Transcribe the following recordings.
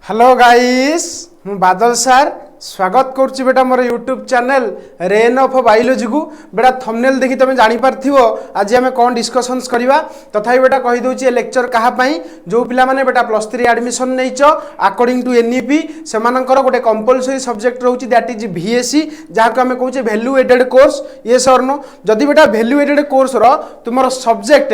Hello guys मु बादल सार स्वागत करुच्ची बेटा मोर YouTube channel rain of biology को बेटा थंबनेल देखि तुम जानी पारथिवो आज आमे कोन डिस्कशंस करबा तथापि बेटा कहि दोची लेक्चर कहा पई जो पिला माने बेटा +3 एडमिशन नैचो अकॉर्डिंग टू एनईपी सेमानकर गोटे कंपलसरी सब्जेक्ट रहउची दैट इज VSc जहा को आमे कहूचे value added course yes or no जदि बेटा वैल्यू एडेड कोर्स रो तुमरो सब्जेक्ट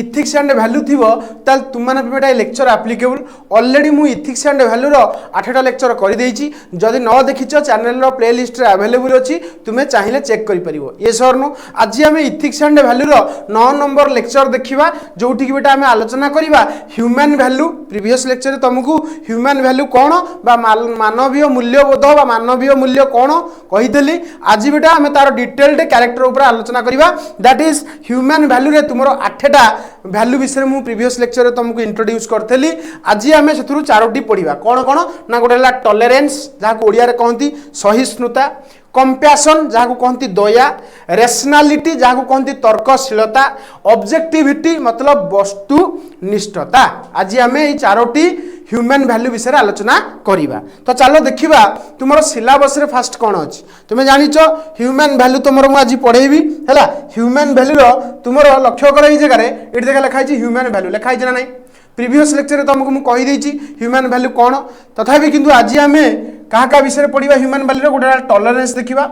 इथिक्स एंड वैल्यू थिवो ताल तुम माने बेटा लेक्चर एप्लीकेबल ऑलरेडी मु इथिक्स एंड वैल्यू रो 8टा लेक्चर कर देइची जदि न देखिछ चैनल रो प्लेलिस्ट रे अवेलेबल अछि तुमे चाहिले चेक करि परिबो यस और नो आज हम इथिक्स एंड वैल्यू रो 9 नंबर लेक्चर देखिबा जोठी कि बेटा हम आलोचना करिबा ह्यूमन वैल्यू प्रीवियस लेक्चर तुमको ह्यूमन वैल्यू कोन बा मानवीय मूल्यबोध बा मानवीय मूल्य कोन कहिदेली आज बेटा हम तार डिटेल्ड कैरेक्टर ऊपर आलोचना करिबा दैट इज ह्यूमन वैल्यू रे तुमरो 8टा वैल्यू विषय मु प्रीवियस लेक्चर रे तुमको इंट्रोड्यूस करथली आज हम सेथुरु चारोटी पढिबा कोन कोन ना गोटेला टॉलरेंस जहा को ओडिया रे कहंती सहिष्णुता कंपैशन जहा को कहंती दया रैशनैलिटी जहा को कहंती तर्कशीलता ऑब्जेक्टिविटी मतलब वस्तुनिष्ठता आज हम ए चारोटी ह्यूमन वैल्यू विषय आलोचना करिबा तो चलो देखिबा तुमरो सिलेबस रे फर्स्ट कोन अछि तुमे जानिचो ह्यूमन वैल्यू तुमरो मु आज पढेबी हैला ह्यूमन वैल्यू रो तुमरो लक्ष्य कर ए जगह रे एठी देखा लिखा अछि ह्यूमन वैल्यू लिखा अछि ना नै प्रीवियस लेक्चर रे तुमको मु कहि देछि ह्यूमन वैल्यू कोन तथापि किंतु आज हमें कहा विषय पढ़ा ह्यूमन वैल्यू रे गोटे टॉलरेंस देखा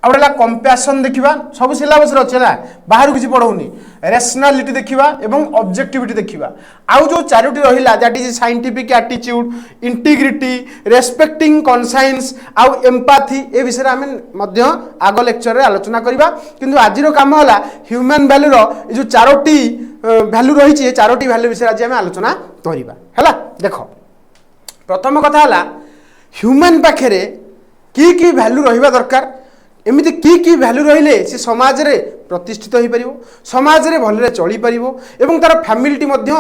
आउला कंपैशन देखा सब सिलेबस रे अछि ना बाहर किछि पढौनी रैशनैलिटी देखा एवं ऑब्जेक्टिविटी देखा आउ जो चारोटी रहिला that is scientific attitude integrity respecting conscience आउ एम्पैथी ए विषय हम मध्य आगो लेक्चर रे आलोचना करिबा किंतु आज रो काम होला ह्यूमन वैल्यू रो ए जो चारोटी वैल्यू रही है चारोटी वैल्यू विषय आज आम आलोचना करिबा हैला देखो प्रथम कथा हला ह्यूमन पाखरे की वैल्यू रहिबा दरकार एमिति की वैल्यू रहिले से समाज रे प्रतिष्ठित होई परिबो समाज रे भलरे चली परिबो एवं तार फैमिली मध्य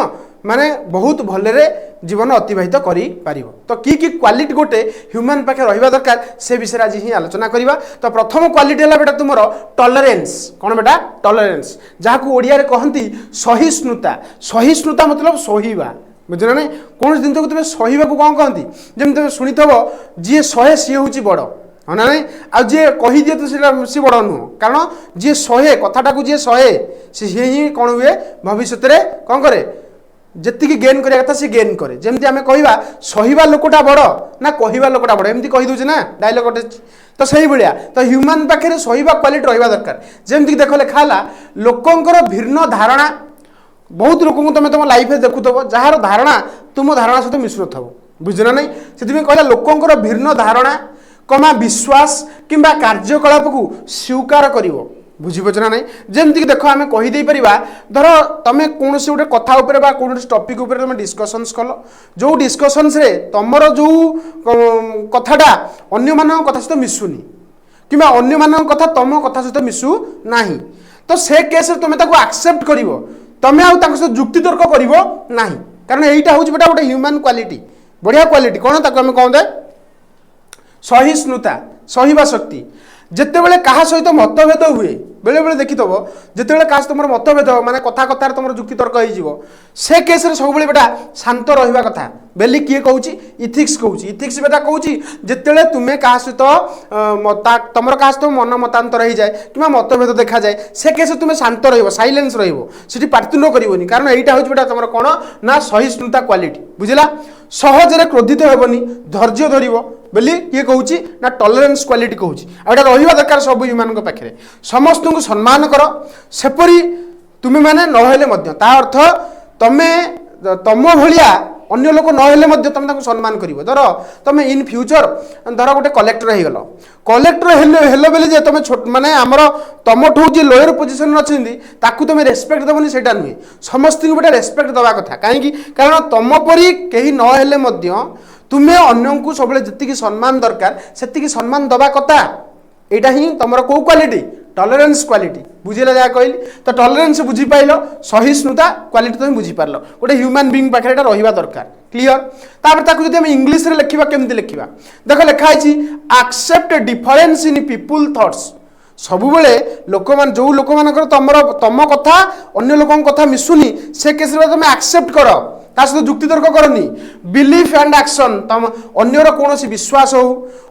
माने बहुत भलरे जीवन अतिबाहित करि परिबो तो की क्वालिटी गोटे ह्यूमन पाखे रहिबा दरकार से विषय आज ही आलोचना करिबा तो प्रथम क्वालिटी हला बेटा तुमरो टॉलरेंस कोन बेटा टॉलरेंस जहा को ओडिया रे कहंती सहिष्णुता मतलब सहिबा बुझना नै कोन दिन को तुमे सहिबा को कोन कहंती जेम तुमे सुनिथबो जे सहे सी होची बड़ ना नहीं आ जे कही दिए तो सी बड़ नुह कारण जी सहे कथाटा को जी सहे सी ही कौन हुए भविष्य में कौन करे जी गेन करा कथा सी गेन करे जमती आम कहवा सहिबा लोकटा बड़ ना कहवा लोकटा बड़ एमती कही दूचे ना डायलॉग गोटे तो सही भाया तो ह्यूमन पाखे सहिबा क्वालिटी रहा दरकार जमती देख लिखा लोकंर भिन्न धारणा बहुत लोक तुम तुम लाइफ देखुव जार धारणा तुम धारणा सहित मिशु न बुझना नहीं से कहला लोकंर भिन्न धारणा कमा विश्वास किंबा कार्यकलाप को स्वीकार करिवो बुझिपच ना नहीं जमती देख आम कहीदे पारा धर तुम कौन से गोटे कथा उपरे बा कौन टॉपिक उपरे तुम डिस्कशंस कल जो डिस्कशंस रे तुमर जो कथाटा अन्य मान कथा सहित मिशुनी किंबा अन्य मान कथा तुम कथा सहित मिशु नाही तो से केस तुम एक्सेप्ट करिवो तुम आउ ताको सहित जुक्ति तर्क करिवो नाही कारण एटा होउछ बेटा गोटे ह्यूमन क्वालिटी बढ़िया क्वालिटी कोन ताको हम कहंदे सहिष्णुता सहिबा शक्ति जिते बड़े क्या सहित मतभेद हुए बेले बेले देखिथबो जिते बड़े क्या तुम मतभेद माने कथा कथार तुम जुक्ति तर्क हो से केस रे सब बेटा शांत रहिबा कथा बेली किए कहूची इथिक्स कहूची इथिक्स बेटा कहूची जिते तुम्हें क्या सहित तुम क्या सहित मन मतांतर हो जाए कि मतभेद देखा जाए से केस तुम्हें शांत रहिबो साइलेंस रहिबो सेठी पार्तुंड करबोनी कारण एटा होची बेटा तुम कोन ना सहिष्णुता क्वालिटी बुझिला सहजरे क्रोधित हेबनी धैर्य धरिबो बोली किए कहूँ ना टॉलरेंस क्वालिटी कहूँ आटा रहा दरकार सब ह्यूमान पाखे समस्त को सम्मान कर सेपरी तुम्हें माने नहले ता अर्थ तुम्हें तुम भाया अन्य लोक नहले तुम सम्मान कर धर तुम इन फ्यूचर धर गोटे कलेक्टर हो गल कलेक्टर हेले बेले तुम माने आमर तुम ठू जी लोअर पोजिशन अच्छी तुम रेस्पेक्ट देवनी से नुहे समस्त को गोटे रेस्पेक्ट दवा कथा कहीं कारण तुम परी कहीं नहले तुम्हें अन्य को सब जी सम्मान दरकार से सम्मान दवा कथा यहाँ ही तुम कौ क्वालिटी टॉलरेंस क्वालिटी बुझेला जहाँ कहली तो टॉलरेंस बुझी पाइल सहिष्णुता क्वालिटी तुम बुझी पार गोटे ह्यूमन बीइंग पाखे रहा दरकार क्लीयर तापर जब इंग्लीश रे लिखा केमती लिखा देख लिखाई accept difference in people thoughts सब बेले लोक मान जो लोक मान तुम कथा अन्य लोक कथा मिसुनी से केस तुम एक्सेप्ट कर ता सहित जुक्ति तर्क करनी बिलीफ एंड एक्शन तुम अन्यर कौन विश्वास हो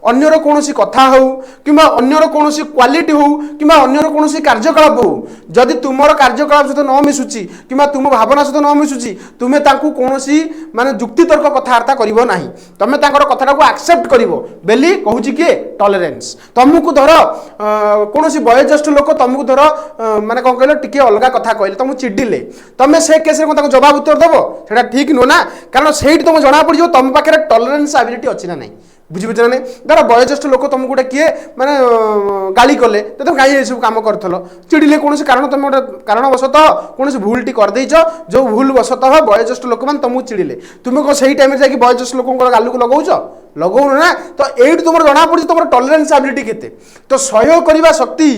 अन्यर कौन कथा हो कि अन्यर कौन क्वालिटी हो कि अन्यर कौन कार्यकलाप हो जदि तुम कार्यकलाप सहित न मिशुची कि तुम भावना सहित न मिशुची तुम्हें कौन माने जुक्ति तर्क कथबार्ता करिवो नाही तमे तांकर कथाटा को एक्सेप्ट करिवो बेली कहूची किए टॉलरेंस तुमको धर कौन वयोज्येष्ठ लोक तुमको धर माने कौन कहल टिके अलग कथा कहले तुम चिडिले तुम से केस रे जवाब उत्तर देव सेटा ठीक नुह ना कारण से तुम जना पड़ तुम पाखे टॉलरेंस एबिलिटी अच्छी ना नहीं बुझीपार ना धर वयोज्येष्ठ लोक तुमको गोटे किए माने गाली कले तो तुम कहीं सब कम करथल चिड़िले कौन कारण तुम गोटे कारणवशतः कौन भूल टी कर देइछ जो भूल वशतः वयोज्येष्ठ लोक मैंने तुमको चिड़िले तुम कौन से टाइम जाकि वयोज्येष्ठ लोक गालू को लगौछ लगौन ना तो ये तुम जना पड़ी तुम टॉलरेंस एबिलिटी केते तो सहयोग करने शक्ति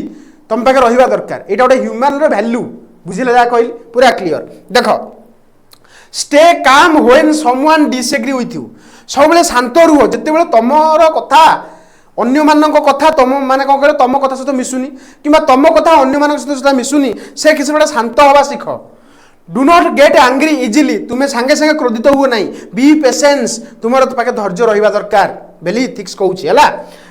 तुम पाखे रहा दरकार यहाँ गोटे ह्यूमान वैल्यू बुझिले जहाँ कहली पूरा क्लीयर देख stay calm when someone disagree with you सब शांत रुह जिते बड़े तुमर कथा अन्य मान कथा तुम माने कौन कह तुम कथा सहित मिशुनी कि तुम कथा अन्य मान सहित मिशुनी से किसी बड़े शांत हवा शिख do not get angry easily तुम्हें सांगे सांगे क्रोधित हुए ना बी पेशेंस तुम पाखे धैर्य रहा दरकार बेली थिक्स कहूँ है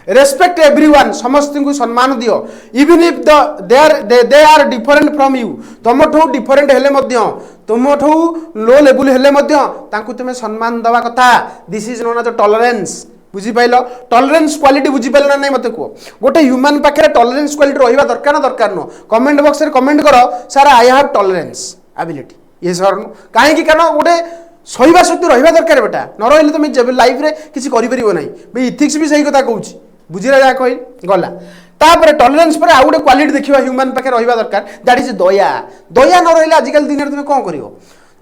रेस्पेक्ट एवरीवन समस्त को सम्मान दियो even if they are different from you तुम ठू डिफरेंट हेले मध्य तुम ठू लो लेवल हेले मध्य तांकु तुम सम्मान दवा कथा this is known as tolerance बुझीपाल टॉलरेंस क्वालिटी बुझीपाल ना नहीं मत कह गोटे ह्यूमन पाखे टॉलरेंस क्वालिटी रहा दरकार ना दरकार नुह कमेंट बॉक्स में कमेंट कर sir I have tolerance ability ये सर कहीं कारण गोटे सहिबा शक्ति रहा दरकार बेटा न रही तुम जब लाइफ रे किसी करिपरिबो नहीं भाई इथिक्स भी सही कथा कहूँ बुझिला जहाँ कही गला तापर टॉलरेंस पर आउ गोटे क्वालिटी देखा ह्यूमन पाखे रहा दरकार दैट इज दया दया न रही आजिकल दिन में तुम कौन कर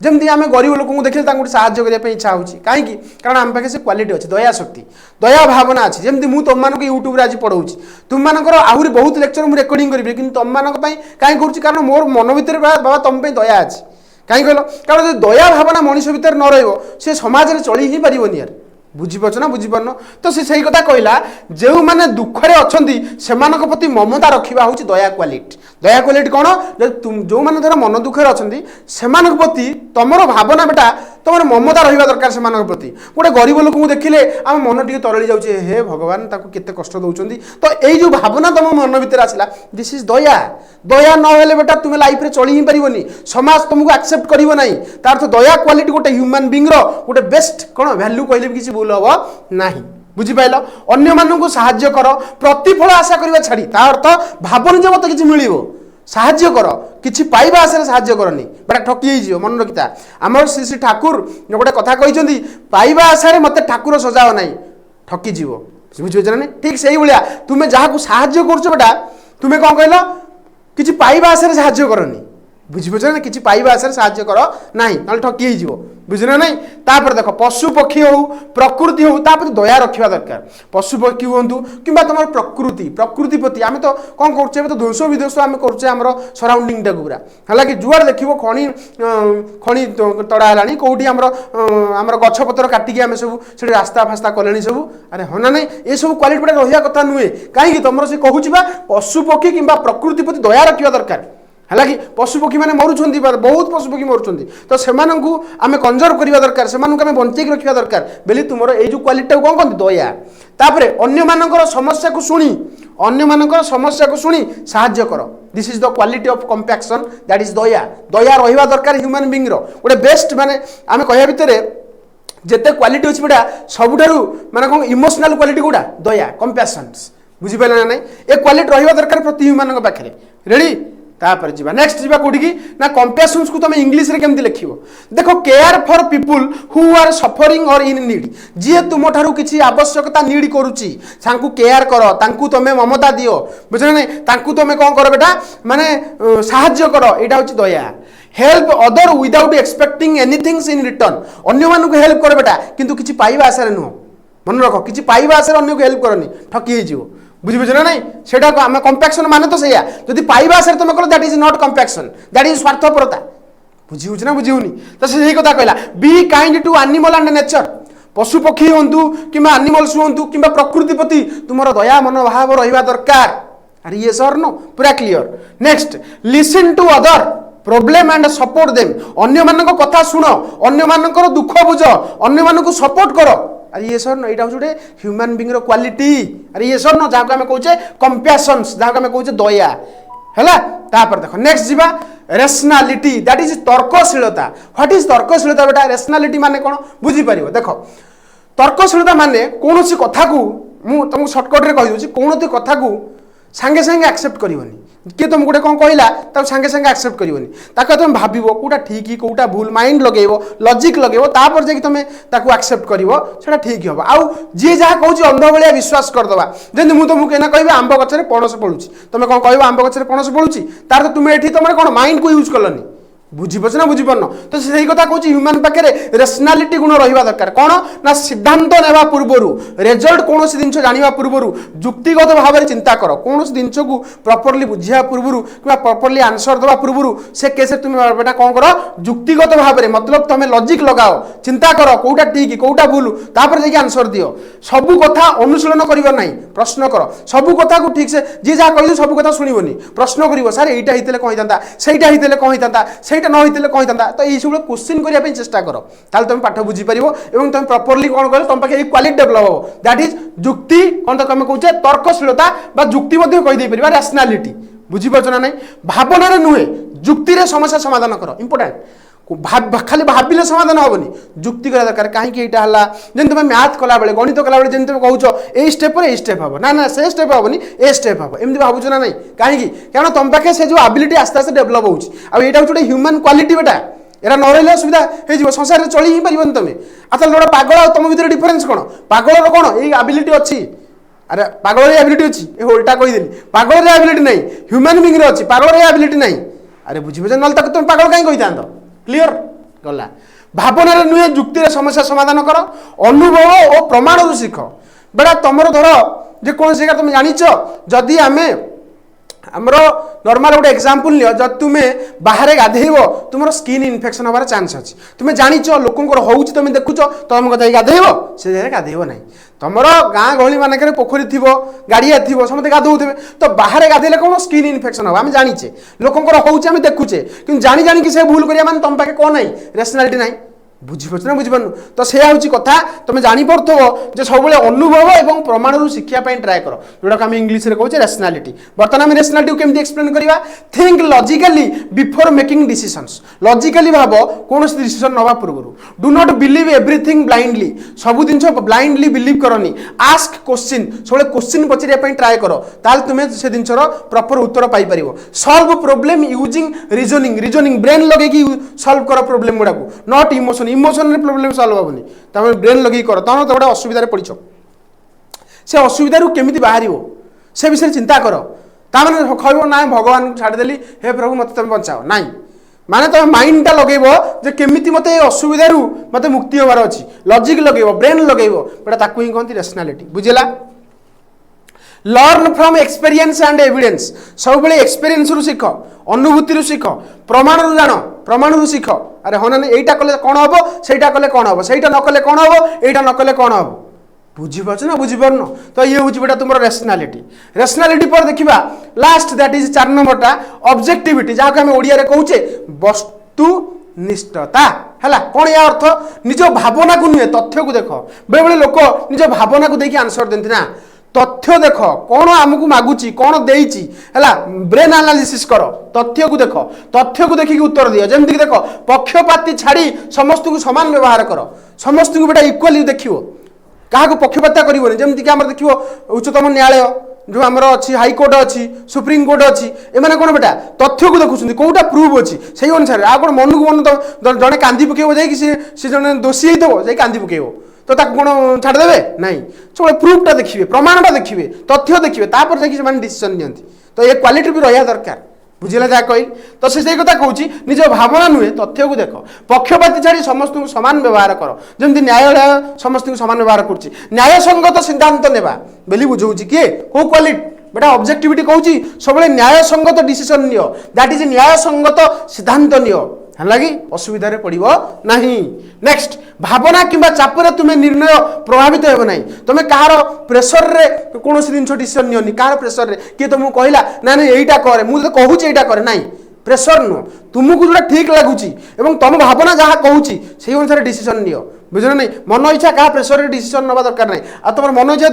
जमी आम गरीब लोक देखिए साहाଯ୍य करने इच्छा होची कहीं कारण आम पाखे से क्वालिटी अच्छी दया शक्ति दया भावना अच्छी जमी मुझे तुम यूट्यूब आज पढ़ाऊँ तुम आहरी बहुत लेक्चर मुझे रेकर्डिंग करी कि तुम कहीं करुँच कारण मोर मन भितर बाबा तुम दया अच्छी कहीं कहल कारण जो दया भावना मनुष्य भितर न रे समाज में चली ही पारनि यार बुझीपार ना बुझीपारन तो से सही कथा कहला जो मैंने दुखरे अच्छा से प्रति ममता रखा हूँ दया क्वालिटी कौन जो मैंने धर मन दुखरे अच्छा से प्रति तुम भावना बेटा तुम ममता रहा दरकार से प्रति गोटे गरीब लोक देखिले आम मन टी तरली जाऊे हे भगवान केते कष्ट दौरान तो यही जो भावना तुम मन भितर आसला दिस इज दया दया ना बेटा तुम लाइफ रे चली ही पारनि समाज तुमको एक्सेप्ट कर ना तार तो दया क्वालिटी गोटे ह्यूमन बीइंग गोटे बेस्ट कौन वैल्यू कहले भी किसी भूल हम ना बुझिपाल अन्य मानक साहाय्य कर प्रतिफल आशा करवा छाड़ी ता अर्थ भावन जो मत कि मिल साहाय्य कर किछि पाइबा आशा साहाय्य करनी बेटा ठकी हो मन रखिता आमर श्री श्री ठाकुर गोटे कथा कहते पाइबा आशा मत ठाकुर सजाओ ना ठकी जीव बुझे ना ठीक से भाया तुम्हें जहाँ को साहाय्य कर बेटा तुम्हें कौन कहल कि पाइबा आशा साहाय्य करनी बुझीपार ना कि पाइबा आशा साहाय्य कर ना ना ठकी हो बुझना नहीं तापर देख पशु पक्षी हो प्रकृति हो तापर दया रखा दरकार पशु पक्षी हूँ कि तुम प्रकृति प्रति आम तो कौन कर ध्वंस विध्वंस आम कर सराउंडिंग टाक पूरा है कि जुआर देख खणी खणी तड़ा है कौटी आम गछपतर काटिकी आम सब से रास्ता फास्ता कले सब अरे हाँ ना नहीं ये सब क्वालिटी गुड़ा रहा कथा नुहे कहीं तुम से कहूँ पशु पक्षी कि प्रकृति प्रति दया रखा दरकार है कि पशुपक्षी मैंने मरुंच बहुत पशुपक्षी मरुंच तो से आम कंजर्व करवा दरकार से बंचेक रखा दरकार बेली तुम ये जो क्वालिटी कौन कहते दया तापर अन्य मानकर समस्या को शुणी अन्य मानकर समस्या को शुणी साहाय्य कर this is the quality of compassion that is दया दया रहा दरकार ह्यूमन बीइंग गोटे बेस्ट माने आम कह भितर जिते क्वालिटी अच्छी बेटा सबुठारु माने कौन इमोशनल क्वालिटी गुड़ा दया कंपैशन बुझिपारे ना नहीं ये क्वालिटी रहा दरकार प्रति ह्यूमान पाखे रेडी तापर जीवा नेक्स्ट जीवा कोठी की ना कंपैशंस को तुम इंग्लिश रे केमती लिखिबो देखो care for people who are suffering और इन नीड जी तुम ठारू किछि आवश्यकता नीड करूची तांकू केयर करो तांकू तुम ममता दियो बुझले नै तांकू तुम कोन करो बेटा माने सहाय्य करो एटा होची दया help other without expecting anything in return अन्य मानू को हेल्प करो बेटा किंतु किछि पाइबा आशा रे नुह मन रखो किछि पाइबा आशा रे अन्य को हेल्प करनी ठकी हे जीवो बुझे ना नहीं से आम कंपैक्शन माने तो सैया जदि पाइबा आशा तुम कल that is not compassion that is स्वार्थपरता बुझी ना बुझीनी तो से कथा कहला be kind to animal and nature पशु पक्षी हूँ कि एनिमल्स हूँ कि प्रकृति प्रति तुम दया मनोभाव रहा दरकार अरे ये सर नो पूरा clear next listen to other problem and support them अन्य मानक कथा शुण अन्य मानकर दुख बुझ अन्य मानक सपोर्ट कर अरे ये सर यहाँ हूँ ह्यूमन बीइंग रो क्वालिटी अरे ये सर न जहाँ कहे कंपैशन जहाँ कहे दया है तापर देख नेक्स्ट जीवा रेशनालिटी दैट इज तर्कशीलता व्हाट इज तर्कशीलता बेटा रेशनालिटी माने कौन बुझीपर देख तर्कशीलता माने कौन सी कथा को मुझे तुमको सर्टकट रे कही कौन कथा को सांगे सांगे एक्सेप्ट करनी किए तुम गोटे कौन कहला सांगे सांगे एक्सेप्ट करनी ताको तुम भाव कौटा ठीक कौटा भूल माइंड लगेब लॉजिक लगेब तापर जाकि तुम ताको एक्सेप्ट कर ठीक हम आउ जी जहाँ कहूँ अंध भाया विश्वास करदे जमी मुझे तुमको एना कह आंब गचर पणस पड़ुची तुम कौन कह आंब गचर पणस पड़ुची तार तो तुम ये तुम कौन माइंड को यूज कलनी बुझीपार ना बुझीपार तो से कथा कहूँ ह्यूमन पाखे रेशनालिटी गुण रहा दरकार कौन ना सिद्धांत नेवा पूर्वर रिजल्ट कौन जिन जाना पूर्वर जुक्तिगत भाव में चिंता कर कौन जिनस को प्रॉपर्ली बुझा पूर्वर कि प्रॉपर्ली आंसर देवा पूर्वर से केस तुम बेटा कौन कर जुक्तिगत भाव में मतलब तुम लॉजिक लगाओ चिंता कर कौटा ठीक कौटा भूल तापर जाके आंसर दियो सबू कथा अनुशीलन कर प्रश्न कर सबू कथा को ठीक से जी जहाँ कह सबू कथा शुणनी प्रश्न कर सार यहाँ होते कौन होता सहीटा होते कौन होता सहीटा न होते कौन था तो ये सब क्वेश्चन करने चेष्टा कर ताल तुम पाठ बुझीपर और तुम प्रॉपर्ली कौन कर तुम पाखे क्वालिटी डेभलप हो दैट इज जुक्ति कौन तुम कहे तर्कशीलता जुक्ति कहीदे पार रैशनैलिटी बुझीपार ना ना भावना नुहे जुक्ति समस्या समाधान कर इंपोर्टेंट खाली भाविले समाधान हेनी जुक्ति करा दरकार कहीं यहाँ जमी तुम मैथ कला बेले गणित कला बेले तुम कह ये स्टेप ये स्टेप हम ना से स्टेप हेनी ए स्टेप हम एमती भावुच ना ना कहीं कारण तुम पाखे से जो एबिलिटी आस्ते आस्ते डेभलप होटा हूँ गोटे ह्यूमन क्वालिटी बेटा एरा न रही असुविधा हो संसार में चली ही पारन तुम आताल गोटे पागल और तुम भर डिफरेन्स कौन पागल कौन ये एबिलिटी अच्छी अरे पागल एबिलिटी अच्छी ये उल्टा कहीदेली पागल एबिलिटी नहीं ह्यूमन बीइंग अच्छी पागल एबिलिटी नहीं अरे बुझीपार ना तुम पागल कहीं कही था क्लियर गला भावना नुहे जुक्ति समस्या समाधान कर अनुभव और प्रमाण शिख बेटा तुम धर जेकोसी तुम जान जदि आम आमर नॉर्मल गोटे एग्जांपल लियो जब तुम्हें बाहर गाधेब तुम स्किन इन्फेक्शन होबार चांस अच्छी तुम्हें जानिच लोकंर होउची तुम देखुच तुम कहीं गाधेब से जगह गाधेब ना तुम गाँ गहली मानक पोखरी थी गाड़िया थी समस्त गाधोथे तो बाहर गाधेले कौन स्किन इन्फेक्शन हम आम जाचे लोकंर होउची आम देखुचे कि जानी जानी से भूल करिया माने तुम पाखे कौन नहीं रेशनालिटी नहीं बुझीपार ना बुझीपार तो से हूँ कथा तुम जापरथो सब अनुभव और प्रमाण शिक्षापी ट्राए कर जोटा आम इंग्लीश कहे रेशनालिटी बर्तमान आम रेशनालिटी को केमती एक्सप्लेन करवा think logically before making decisions logically भाव कौन डिसीजन नवा पूर्व do not believe everything blindly सब जिन ब्लाइंडली बिलीव करनी आस्क क्वेश्चन सब क्वेश्चन पचारे ट्राए कर ताल तुम्हें से जिनसर प्रॉपर उत्तर पाइपर solve problem using reasoning reasoning brain लगे सॉल्व कर प्रॉब्लम गुड़ा not emotion emotion problem solve हेनी तुम ब्रेन लगे कर तुम तो गोटे असुविधा पड़छ से असुविधा केमी बाहर से विषय चिंता कर ताने कह ना भगवान को छाड़देली हे प्रभु मत तुम बचाओ ना माने तुम माइंडटा लगेब जे केमिति मते असुविधा मते मुक्ति होबार अच्छी लॉजिक लगेब ब्रेन लगेब बेटा ताकू ही कहती रेशनालिटी बुझेला learn from experience and evidence सब बेले एक्सपीरियंस रु सीख अनुभूति रु सीख प्रमाण रु जान प्रमाण रु सीख अरे हाँ ना यहीटा कले कौन हम सहीटा कले कौन हम सहीटा न कले कौन हम यहीटा न कले कौन हम बुझीपार ना बुझीपार तो ये हूँ बेटा तुम रेशनालिटी रेशनालिटी पर देखा लास्ट दैट इज 4 नंबरटा ऑब्जेक्टिविटी जहाँ को आम ओडिया कहूचे वस्तु निष्ठता है कौन या अर्थ निज भावना को नुहे तथ्य को देख बेले बेले लोक निज भावना को देखिए आंसर देती ना तथ्य देख कौन आमको मागुची कौन देइची है ब्रेन एनालिसिस कर तथ्य को देख तथ्य को देखिक उत्तर दियो जमीक देख पक्षपाती छाड़ी समस्त को समान व्यवहार कर समस्त को बेटा इक्वाली देखियो क्या पक्षपात कर जमीक आम देखिए उच्चतम न्यायालय जो आमर अच्छी हाईकोर्ट अच्छी सुप्रीम कोर्ट अच्छी एम कौन बेटा तथ्य को देखुं कौटा प्रूफ अच्छी से अनुसार आ कौन मन को मन तो जड़े कांदी पकेब जाकि जड़े दोषी होता है कांदी पकेब तो कौन छाड़देवे ना सब प्रूफटा देखिए प्रमाणटा देखिए तथ्य देखिए तापर जाकि डिसीजन नियंती तो ये क्वालिटी भी रहा दरकार बुझेगा जहाँ कही तो से कथा कहूँ निज भावना नुहे तथ्य को देख पक्षपाती छाड़ी समस्त को सामान व्यवहार कर जमी न्यायालय समस्त को सामान व्यवहार कर न्यायसंगत सिद्धांत नेबा बोली बुझाऊँ किए कौ क्वालिटी बेटा ऑब्जेक्टिविटी कहूँ सब न्यायसंगत डिसीजन नियो दैट इज न्यायसंगत सिद्धांत नियो है असुविधा पड़ो ना नेक्स्ट भावना किंबा चापरे तुम्हें निर्णय प्रभावित हो ना तुम कहार प्रेसर रे कौन जिन डिसीजन नियनि कहार प्रेसर रे किए तुमको कहला ना ना यहीटा करे मुझे कहूँ यहाँ करे ना प्रेसर नुह तुमको जो ठीक लगुच तुम भावना जहाँ कहूँ से अनुसार डिसीजन नियो बुझल नहीं मन इच्छा क्या प्रेसर डिसीजन नवा दरकार नहीं आ तुम मन इच्छा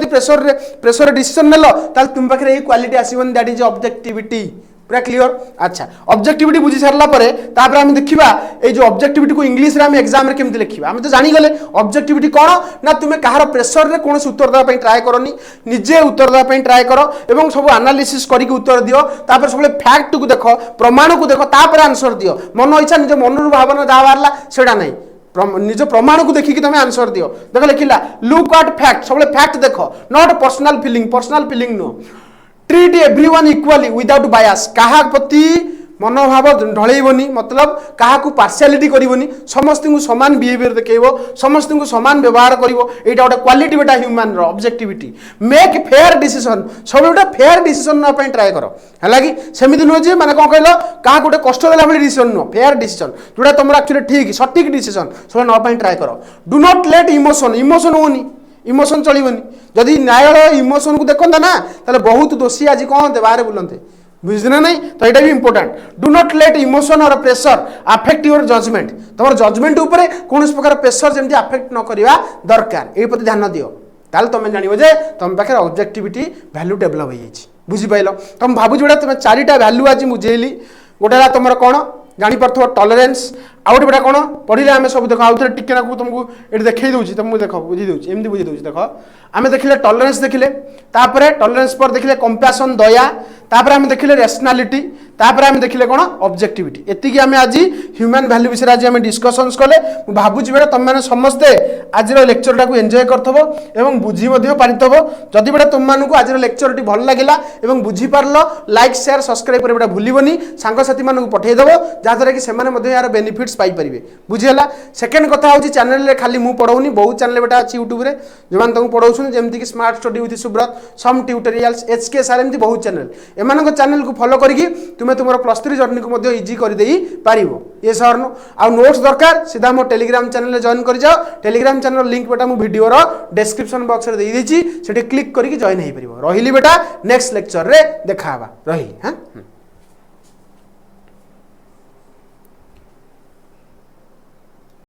प्रेसर डिसीजन नेल तुम पाखे ये क्वालिटी आसबन दैट इज ऑब्जेक्टिविटी पूरा क्लियर। अच्छा ऑब्जेक्टिविटी बुझी सारा पर आम देखा ये जो ऑब्जेक्टिविटी को इंग्लिश में एग्जाम में केमती लिखा आम तो जानीगले ऑब्जेक्टिविटी कौन ना तुम्हें कहार प्रेसर रे कौन उत्तर देवाई ट्राए करनी निजे उत्तर देवाई ट्राए कर और सब एनालिसिस करके उत्तर दियो तापर सब फैक्ट को देख प्रमाण को देख तापर आंसर दियो मन इच्छा निज मन भावना जहाँ बाहर सेटा नहीं निज प्रमाण को देखिए तुम आंसर दियो देख लिखला लुक एट फैक्ट सब फैक्ट देख not personal feeling no treat everyone equally without bias कहा प्रति मनोभाव ढलैबनी मतलब क्या पार्शियालिटी करनी समस्त को सामान बिहेवियर देखो समस्त को सामान व्यवहार कर गोटे क्वालिटी बेटा human objectivity make fair decision सब गोटे फेयर डिसीजन नापी ट्राए कर है कि सेमती नुह जी मैंने कौन कहल क्या गोटे कष्ट देला भाई डिसीजन नुह फेयर डिसीजन जोटा तुम एक्चुअली ठीक सठिक डिसीजन सब नापी ट्राए कर डू नॉट लेट इमोशन होनी इमोशन चलनी जदि न्यायालय इमोशन को देखता ना ताले बहुत दोषी आज कौन होते बाहर बुलते बुझे नहीं तो यहाँ भी important do not let emotion और प्रेशर अफेक्ट योर जजमेंट तुम जजमेंट उपर कौन प्रकार प्रेशर जमी अफेक्ट न करवा दरकार ये प्रति ध्यान दियो ताल तुम जान जे तुम पाखे ऑब्जेक्टिविटी वैल्यू डेभलप हो बुझीपाल तुम भाव जोड़ा तुम चारिटा वैल्यू आज बुझेली गोटे तुम कौन जापर टॉलरेंस आउ गोटे बेटा कौन पढ़े आम सब देख आउ थे टिके तुमको ये देखई दूसरी तुमको देख बुझी दूसरी एमती बुझी दूसरी देख आम देखिले टॉलरेंस देखिले टॉलरेंस पर देखिले कंपैशन दया तापर आम देखिले रेशनालिटी तापर आम देखिले कौन ऑब्जेक्टिविटी एतिकी आम आज ह्यूमन वैल्यू विषय आज आम डिस्कसन्स कले भावुची बेटा तुम मैंने समस्ते आज लेक्चर टाक एंजॉय करथबो एवं बुझी मध्य पारिथबो जदि बेटा तुम मानकु आज लेक्चर टी भल लागिला एवं बुझी पारलो लाइक शेयर सब्सक्राइब करे बेटा भूलिबनी सांगसाथी मानकु पठेइ देबो जहाँद्वारा कि सेमाने मध्य यार बेनिफिट्स पाई परिबे बुझिला। सेकेंड कथा होची चैनल रे खाली मु पढ़ौनी बहुत चैनल बेटा अछि यूट्यूब रे जमान तुमको पढ़ौछन जेमति कि स्मार्ट स्टडी विथ सुब्रत सम ट्यूटोरियल्स एचके सार एमति बहुत चैनल एमानक चैनल को फॉलो करिकि तुमे तुमर +3 जर्नी को मध्य इजी कर देई पारिबो ये सरनो आ नोट्स दरकार सीधा मो टेलीग्राम चैनल रे जॉइन कर जाओ टेलीग्राम चैनल लिंक बेटा मु वीडियो रो डिस्क्रिप्शन बॉक्स रे देई देछि सेठी क्लिक करिकि जॉइन हेई परिबो रहिली बेटा नेक्स्ट लेक्चर रे देखाबा रही हां।